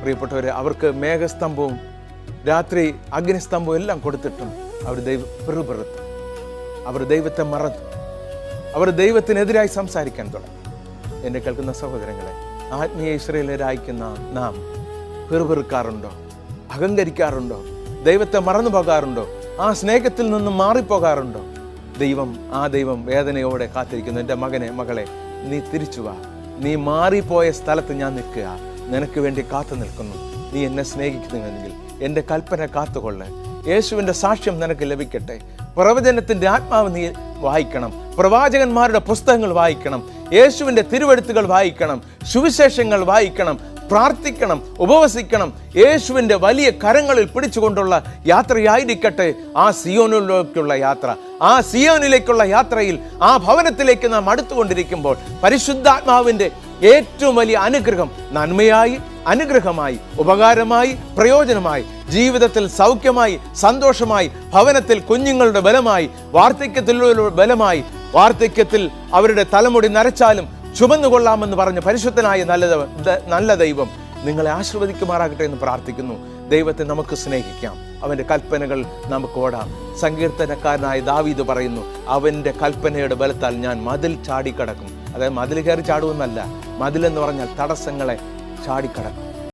പ്രിയപ്പെട്ടവരെ, അവർക്ക് മേഘസ്തംഭവും രാത്രി അഗ്നിസ്തംഭവും എല്ലാം കൊടുത്തിട്ടും അവർ പിറുപിറുത്തു. അവർ ദൈവത്തെ മറന്നു. അവർ ദൈവത്തിനെതിരായി സംസാരിക്കാൻ തുടങ്ങി. എന്നെ കേൾക്കുന്ന സഹോദരങ്ങളെ, ആത്മീയ ഇസ്രായേലരായിരിക്കുന്ന നാം പിറുപിറുക്കാറുണ്ടോ? അഹങ്കരിക്കാറുണ്ടോ? ദൈവത്തെ മറന്നു പോകാറുണ്ടോ? ആ സ്നേഹത്തിൽ നിന്നും മാറിപ്പോകാറുണ്ടോ? ആ ദൈവം വേദനയോടെ കാത്തിരിക്കുന്നു. എൻ്റെ മകനെ, മകളെ, നീ തിരിച്ചു വാ. നീ മാറിപ്പോയ സ്ഥലത്ത് ഞാൻ നിൽക്കുക, നിനക്ക് വേണ്ടി കാത്തു നിൽക്കുന്നു. നീ എന്നെ സ്നേഹിക്കുന്നുവെങ്കിൽ എൻ്റെ കൽപ്പന കാത്തുകൊള്ളേ. യേശുവിൻ്റെ സാക്ഷ്യം നിനക്ക് ലഭിക്കട്ടെ. പ്രവചനത്തിൻ്റെ ആത്മാവ് നീ വായിക്കണം. പ്രവാചകന്മാരുടെ പുസ്തകങ്ങൾ വായിക്കണം. യേശുവിൻ്റെ തിരുവെഴുത്തുകൾ വായിക്കണം. സുവിശേഷങ്ങൾ വായിക്കണം. പ്രാർത്ഥിക്കണം, ഉപവസിക്കണം. യേശുവിൻ്റെ വലിയ കരങ്ങളിൽ പിടിച്ചുകൊണ്ടുള്ള യാത്രയായിരിക്കട്ടെ ആ സിയോനിലേക്കുള്ള യാത്ര. ആ സിയോനിലേക്കുള്ള യാത്രയിൽ, ആ ഭവനത്തിലേക്ക് നാം അടുത്തുകൊണ്ടിരിക്കുമ്പോൾ പരിശുദ്ധാത്മാവിൻ്റെ ഏറ്റവും വലിയ അനുഗ്രഹം നന്മയായി, അനുഗ്രഹമായി, ഉപകാരമായി, പ്രയോജനമായി, ജീവിതത്തിൽ സൗഖ്യമായി, സന്തോഷമായി, ഭവനത്തിൽ കുഞ്ഞുങ്ങളുടെ ബലമായി, വാർദ്ധക്യത്തിലുള്ള ബലമായി, വാർദ്ധക്യത്തിൽ അവരുടെ തലമുടി നരച്ചാലും ചുമന്നുകൊള്ളാമെന്ന് പറഞ്ഞ പരിശുദ്ധനായ നല്ല ദൈവം നിങ്ങളെ ആശീർവദിക്കുമാറാകട്ടെ എന്ന് പ്രാർത്ഥിക്കുന്നു. ദൈവത്തെ നമുക്ക് സ്നേഹിക്കാം. അവൻ്റെ കൽപ്പനകൾ നമുക്ക് ഓടാം. സങ്കീർത്തനക്കാരനായ ദാവീദ് പറയുന്നു, അവൻ്റെ കൽപ്പനയുടെ ബലത്താൽ ഞാൻ മതിൽ ചാടിക്കടക്കും. അതായത് മതിൽ കയറി ചാടുമെന്നല്ല, മതിലെന്ന് പറഞ്ഞാൽ തടസ്സങ്ങളെ ചാടിക്കടക്കും.